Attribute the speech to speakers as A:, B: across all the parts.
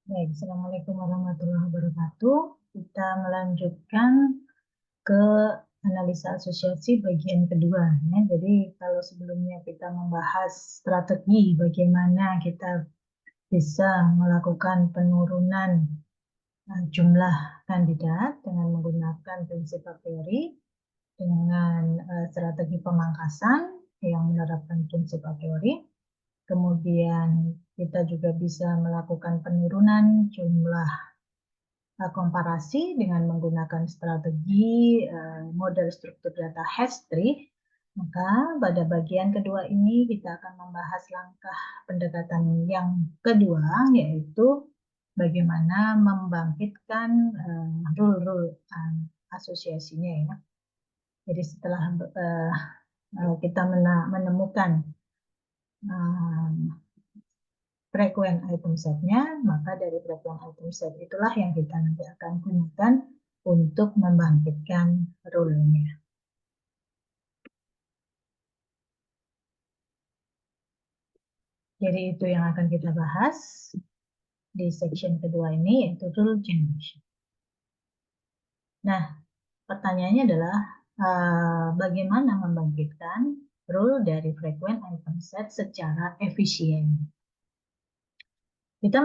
A: Baik, Assalamualaikum warahmatullahi wabarakatuh. Kita melanjutkan ke analisa asosiasi bagian kedua. Ya. Jadi kalau sebelumnya kita membahas strategi bagaimana kita bisa melakukan penurunan jumlah kandidat dengan menggunakan prinsip a priori dengan strategi pemangkasan yang menerapkan prinsip a priori. Kemudian kita juga bisa melakukan penurunan jumlah komparasi dengan menggunakan strategi model struktur data hash-tree. Maka pada bagian kedua ini kita akan membahas langkah pendekatan yang kedua, yaitu bagaimana membangkitkan rule-rule asosiasinya ya. Jadi setelah kita menemukan frequent item set-nya, maka dari frequent item set itulah yang kita nanti akan gunakan untuk membangkitkan rule-nya. Jadi itu yang akan kita bahas di section kedua ini, yaitu rule generation. Nah, pertanyaannya adalah bagaimana membangkitkan rule dari frequent item set secara efisien. Kita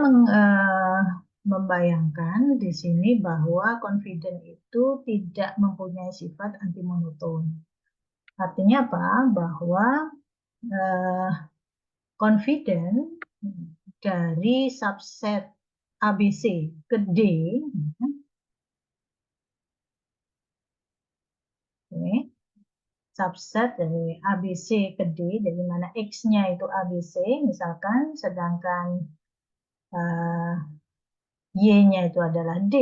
A: membayangkan di sini bahwa confident itu tidak mempunyai sifat anti monoton. Artinya apa? Bahwa confident dari subset ABC ke D, subset dari ABC ke D, dari mana X-nya itu ABC, misalkan, sedangkan Y-nya itu adalah D,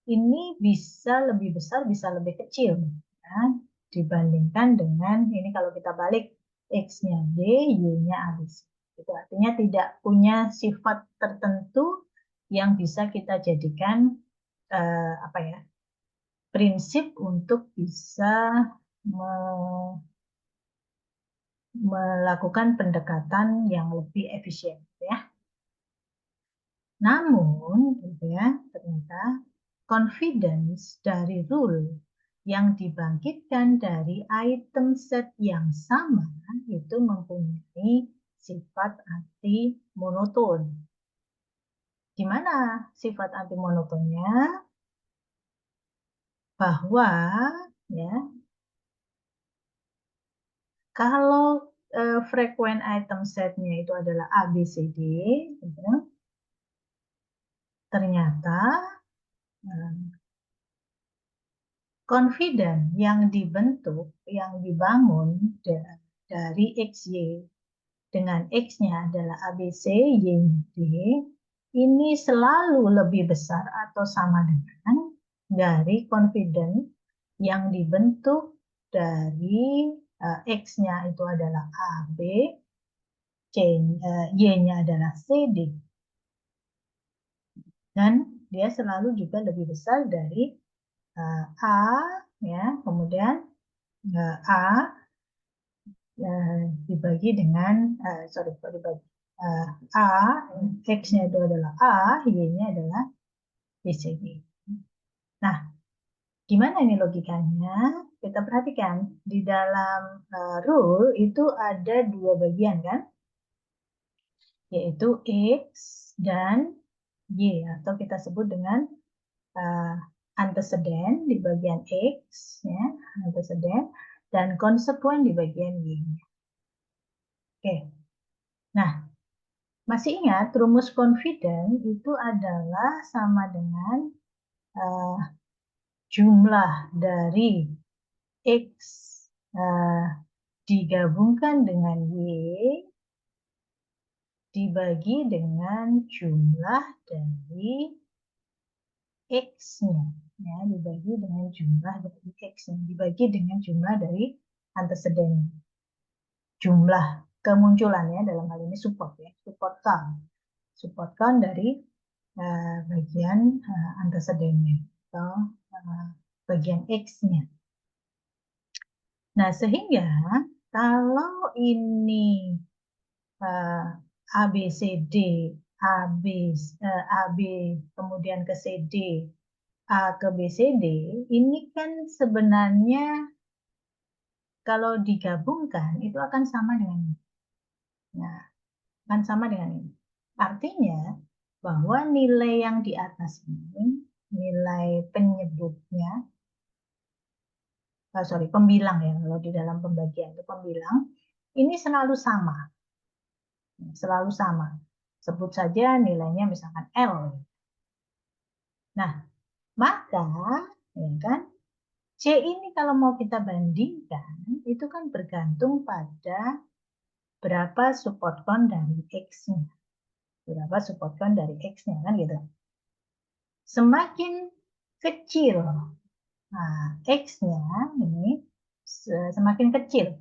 A: ini bisa lebih besar, bisa lebih kecil, ya, dibandingkan dengan ini kalau kita balik X-nya D, Y-nya ABC. Itu artinya tidak punya sifat tertentu yang bisa kita jadikan prinsip untuk bisa melakukan pendekatan yang lebih efisien, ya. Namun, gitu ya, ternyata confidence dari rule yang dibangkitkan dari item set yang sama itu mempunyai sifat anti monoton. Gimana sifat anti monotonnya? Bahwa ya kalau frequent item set-nya itu adalah ABCD, gitu, ternyata confident yang dibentuk, yang dibangun dari XY dengan X-nya adalah ABC, Y-nya D, ini selalu lebih besar atau sama dengan dari confident yang dibentuk dari X-nya itu adalah AB, Y-nya adalah CD. Dan dia selalu juga lebih besar dari A, ya, kemudian A dibagi dengan, A, X-nya itu adalah A, Y-nya adalah BCD. Nah, gimana ini logikanya? Kita perhatikan, di dalam rule itu ada dua bagian kan? Yaitu X dan Y, atau kita sebut dengan antecedent di bagian X, ya, antecedent, dan konsekuen di bagian Y. Oke, nah, masih ingat rumus confident itu adalah sama dengan jumlah dari X digabungkan dengan Y dibagi dengan jumlah dari X-nya, ya, dibagi dengan jumlah dari X-nya, dibagi dengan jumlah dari antecedent, jumlah kemunculan, ya, dalam hal ini support, ya, support count dari bagian antecedentnya atau bagian X-nya. Nah, sehingga kalau ini ABCD AB kemudian ke CD, A ke BCD, ini kan sebenarnya kalau digabungkan itu akan sama dengan ini. Nah, akan sama dengan ini. Artinya bahwa nilai yang di atas ini, nilai penyebutnya, pembilang ya, kalau di dalam pembagian itu pembilang, ini selalu sama. Selalu sama. Sebut saja nilainya misalkan L. Nah, maka ya kan, C ini kalau mau kita bandingkan, itu kan bergantung pada berapa support count dari X-nya. Berapa support count dari X-nya, kan gitu. Semakin kecil, nah, X-nya ini semakin kecil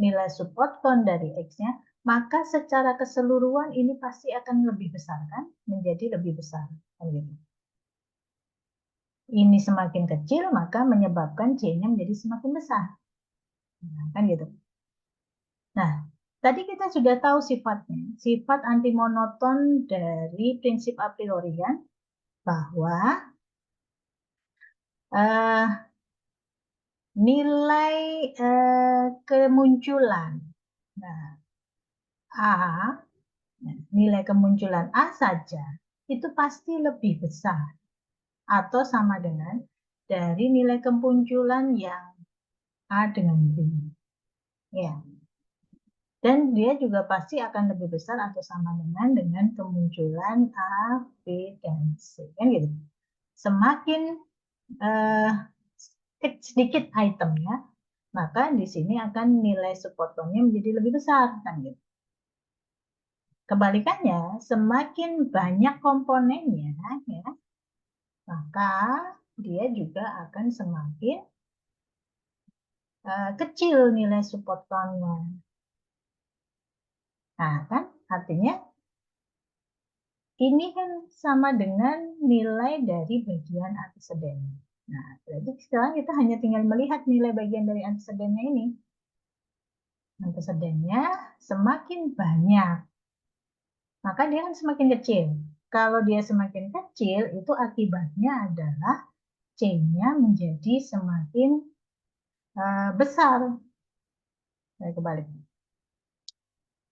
A: nilai support count dari X-nya, maka secara keseluruhan ini pasti akan lebih besar, kan? Menjadi lebih besar, kan gitu. Ini semakin kecil, maka menyebabkan C-nya menjadi semakin besar. Nah, kan gitu. Nah, tadi kita sudah tahu sifatnya. Sifat antimonoton dari prinsip a priori kan, bahwa nilai kemunculan, nah, A, nilai kemunculan A saja, itu pasti lebih besar atau sama dengan dari nilai kemunculan yang A dengan B. Ya. Dan dia juga pasti akan lebih besar atau sama dengan kemunculan A, B, dan C. Kan gitu. Semakin sedikit itemnya, maka di sini akan nilai support count-nya menjadi lebih besar. Kan gitu. Kebalikannya, semakin banyak komponennya, ya, maka dia juga akan semakin kecil nilai support count-nya. Nah, kan artinya ini kan sama dengan nilai dari bagian anteseden. Nah, berarti sekarang kita hanya tinggal melihat nilai bagian dari antesedennya ini. Antesedennya semakin banyak, maka dia kan semakin kecil. Kalau dia semakin kecil, itu akibatnya adalah C-nya menjadi semakin besar. Saya kebalik.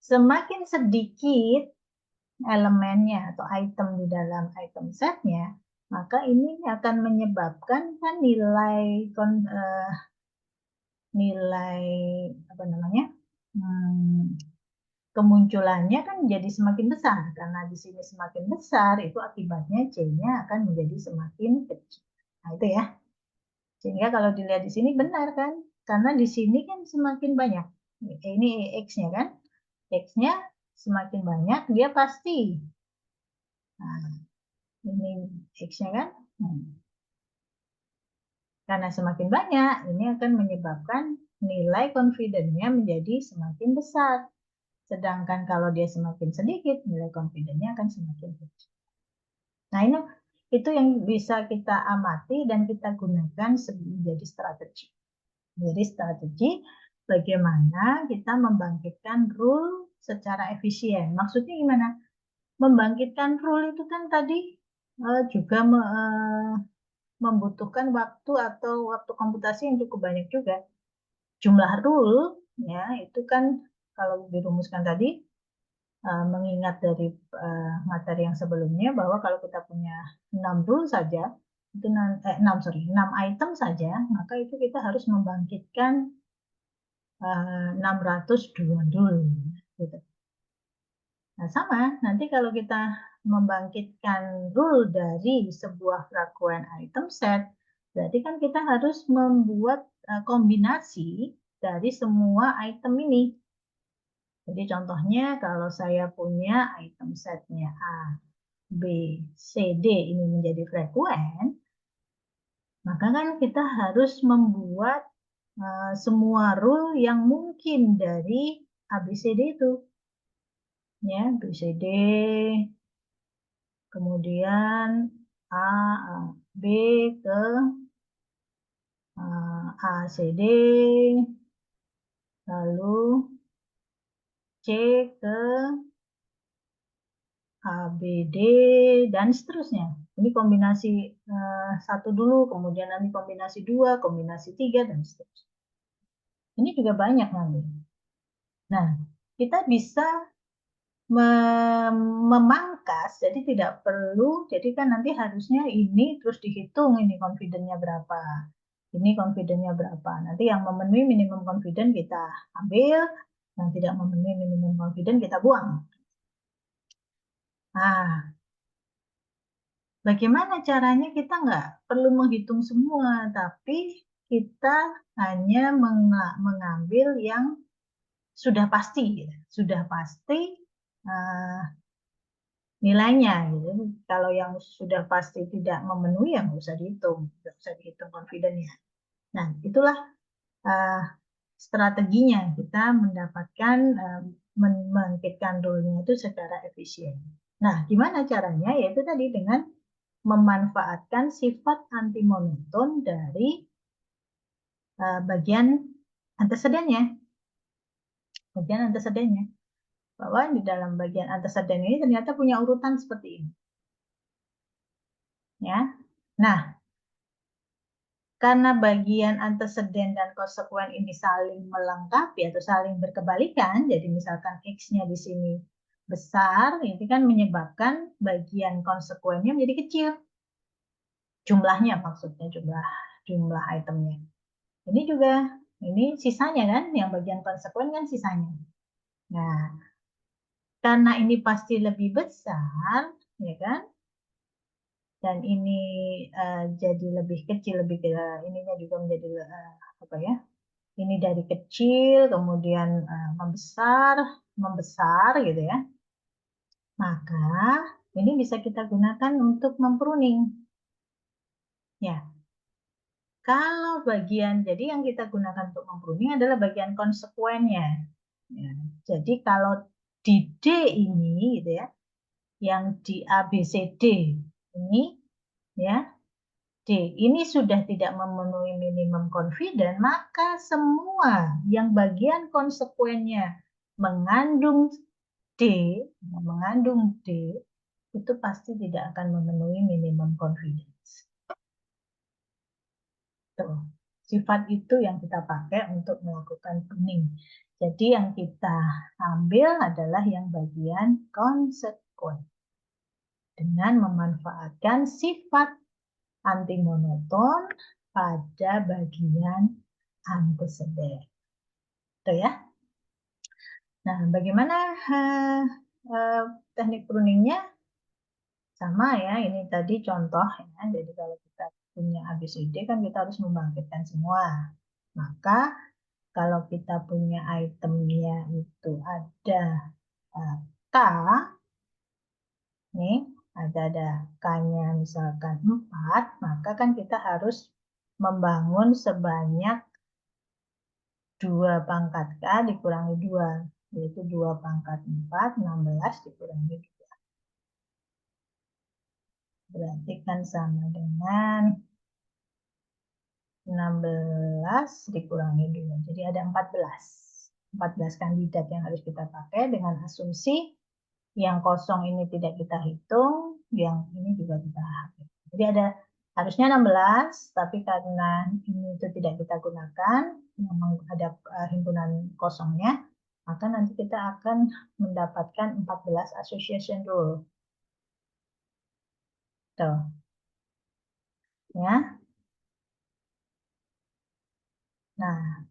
A: Semakin sedikit elemennya atau item di dalam item setnya, maka ini akan menyebabkan kan nilai apa namanya kemunculannya kan jadi semakin besar, karena di sini semakin besar itu akibatnya C-nya akan menjadi semakin kecil. Nah itu ya. Sehingga kalau dilihat di sini benar kan, karena di sini kan semakin banyak. Ini X-nya kan, X-nya semakin banyak dia pasti. Nah, ini X-nya kan. Karena semakin banyak, ini akan menyebabkan nilai confidence-nya menjadi semakin besar. Sedangkan kalau dia semakin sedikit, nilai confidence-nya akan semakin kecil. Nah, ini itu yang bisa kita amati dan kita gunakan menjadi strategi. Jadi strategi bagaimana kita membangkitkan rule secara efisien. Maksudnya gimana? Membangkitkan rule itu kan tadi juga membutuhkan waktu atau waktu komputasi yang cukup banyak juga. Jumlah rule ya itu kan kalau dirumuskan tadi mengingat dari materi yang sebelumnya bahwa kalau kita punya 6 rule saja itu 6 item saja, maka itu kita harus membangkitkan 602 rule gitu. Nah, sama nanti kalau kita membangkitkan rule dari sebuah frequent item set, berarti kan kita harus membuat kombinasi dari semua item ini. Jadi contohnya kalau saya punya item setnya A, B, C, D ini menjadi frequent, maka kan kita harus membuat semua rule yang mungkin dari ABCD itu. Ya, BCD, kemudian A, B ke ACD, lalu C ke A, B, D, dan seterusnya. Ini kombinasi 1 dulu, kemudian nanti kombinasi 2, kombinasi 3, dan seterusnya. Ini juga banyak nanti. Nah, kita bisa memangkas, jadi tidak perlu, jadi kan nanti harusnya ini terus dihitung ini confident-nya berapa. Ini confident-nya berapa. Nanti yang memenuhi minimum confident kita ambil, yang tidak memenuhi minimum confident kita buang. Nah, bagaimana caranya? Kita nggak perlu menghitung semua, tapi kita hanya mengambil yang sudah pasti, gitu. Sudah pasti nilainya. Gitu. Kalau yang sudah pasti tidak memenuhi, ya nggak usah dihitung, nggak usah dihitung confident-nya. Nah, itulah strateginya kita mendapatkan membangkitkan rule-nya itu secara efisien. Nah, gimana caranya? Yaitu tadi dengan memanfaatkan sifat anti monoton dari bagian antecedennya. Bagian antecedennya. Bahwa di dalam bagian antecedent ini ternyata punya urutan seperti ini. Ya. Nah, karena bagian antecedent dan konsekuen ini saling melengkapi atau saling berkebalikan, jadi misalkan X-nya di sini besar, ini kan menyebabkan bagian konsekuennya menjadi kecil. Jumlahnya maksudnya, jumlah itemnya. Ini juga, ini sisanya kan, yang bagian konsekuen kan sisanya. Nah, karena ini pasti lebih besar, ya kan? Dan ini jadi lebih kecil, ininya juga menjadi apa ya? Ini dari kecil kemudian membesar gitu ya. Maka ini bisa kita gunakan untuk mempruning. Ya. Kalau bagian, jadi yang kita gunakan untuk mempruning adalah bagian konsekuennya. Ya. Jadi kalau di D ini gitu ya, yang di A, B, C, D ini ya, D ini sudah tidak memenuhi minimum confident, maka semua yang bagian konsekuennya mengandung D itu pasti tidak akan memenuhi minimum confidence. Tuh. Sifat itu yang kita pakai untuk melakukan pruning. Jadi yang kita ambil adalah yang bagian konsekuen dengan memanfaatkan sifat anti monoton pada bagian antecedent. Tuh ya. Nah, bagaimana teknik pruningnya? Sama ya, ini tadi contoh ya. Jadi kalau kita punya ABCD kan kita harus membangkitkan semua. Maka kalau kita punya itemnya itu ada K, nih ada K-nya misalkan 4, maka kan kita harus membangun sebanyak 2 pangkat K dikurangi 2, yaitu 2 pangkat 4, 16 dikurangi 2. Berarti kan sama dengan 16 dikurangi 2. Jadi ada 14. 14 kandidat yang harus kita pakai dengan asumsi yang kosong ini tidak kita hitung, yang ini juga kita hitung. Jadi harusnya 16, tapi karena ini itu tidak kita gunakan, memang ada himpunan kosongnya, maka nanti kita akan mendapatkan 14 association rule. Tuh. Ya. Nah,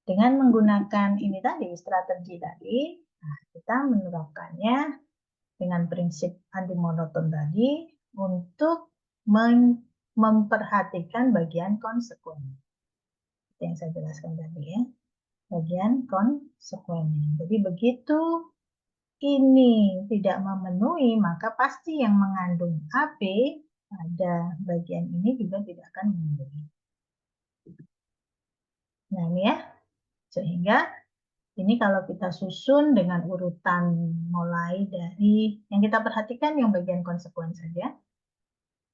A: dengan menggunakan ini tadi, strategi tadi, nah, kita menerapkannya dengan prinsip anti monoton tadi untuk memperhatikan bagian konsekuen. Yang saya jelaskan tadi ya, bagian konsekuennya. Jadi begitu ini tidak memenuhi, maka pasti yang mengandung AB pada bagian ini juga tidak akan memenuhi. Nah ini ya, sehingga ini kalau kita susun dengan urutan mulai dari yang kita perhatikan yang bagian konsekuen saja.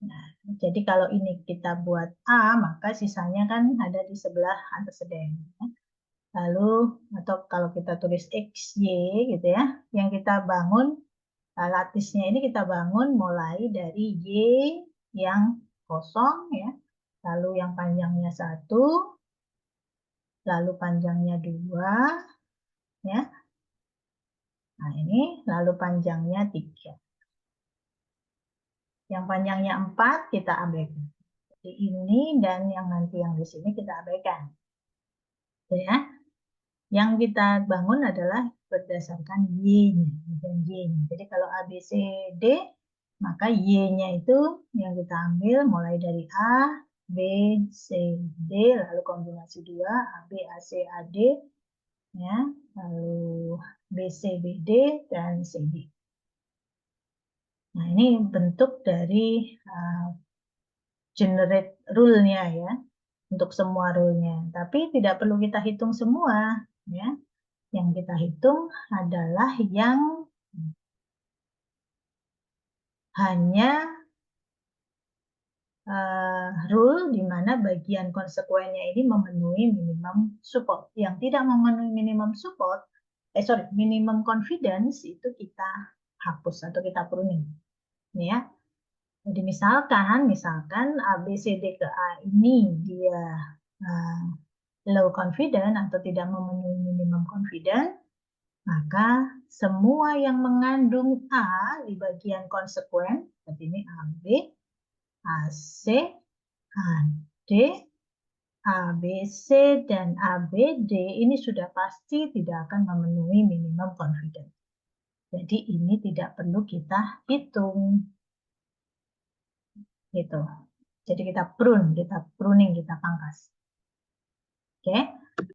A: Nah, jadi kalau ini kita buat A, maka sisanya kan ada di sebelah antecedent. Lalu, atau kalau kita tulis X, Y gitu ya, yang kita bangun Latisnya ini kita bangun mulai dari Y yang kosong ya, lalu yang panjangnya 1, lalu panjangnya 2 ya. Nah, ini lalu panjangnya 3. Yang panjangnya 4 kita abaikan. Jadi ini dan yang nanti yang di sini kita abaikan. Ya. Yang kita bangun adalah berdasarkan Y-nya dan Y-nya. Jadi kalau A, B, C, D, maka Y-nya itu yang kita ambil mulai dari A, B, C, D, lalu kombinasi 2, A, B, A, C, A, D, ya, lalu B, C, B, D, dan C, D. Nah, ini bentuk dari generate rule-nya ya, untuk semua rule-nya. Tapi tidak perlu kita hitung semua, ya. Yang kita hitung adalah yang hanya rule di mana bagian konsekuennya ini memenuhi minimum support. Yang tidak memenuhi minimum support, minimum confidence itu kita hapus atau kita pruning. Ya. Jadi misalkan A, B, C, D ke A ini dia low confidence atau tidak memenuhi minimum confidence, maka semua yang mengandung A di bagian konsekuen, seperti ini AB, AC, AD, ABC, dan ABD ini sudah pasti tidak akan memenuhi minimum confidence. Jadi ini tidak perlu kita hitung. Gitu. Jadi kita pruning, kita pangkas. Oke.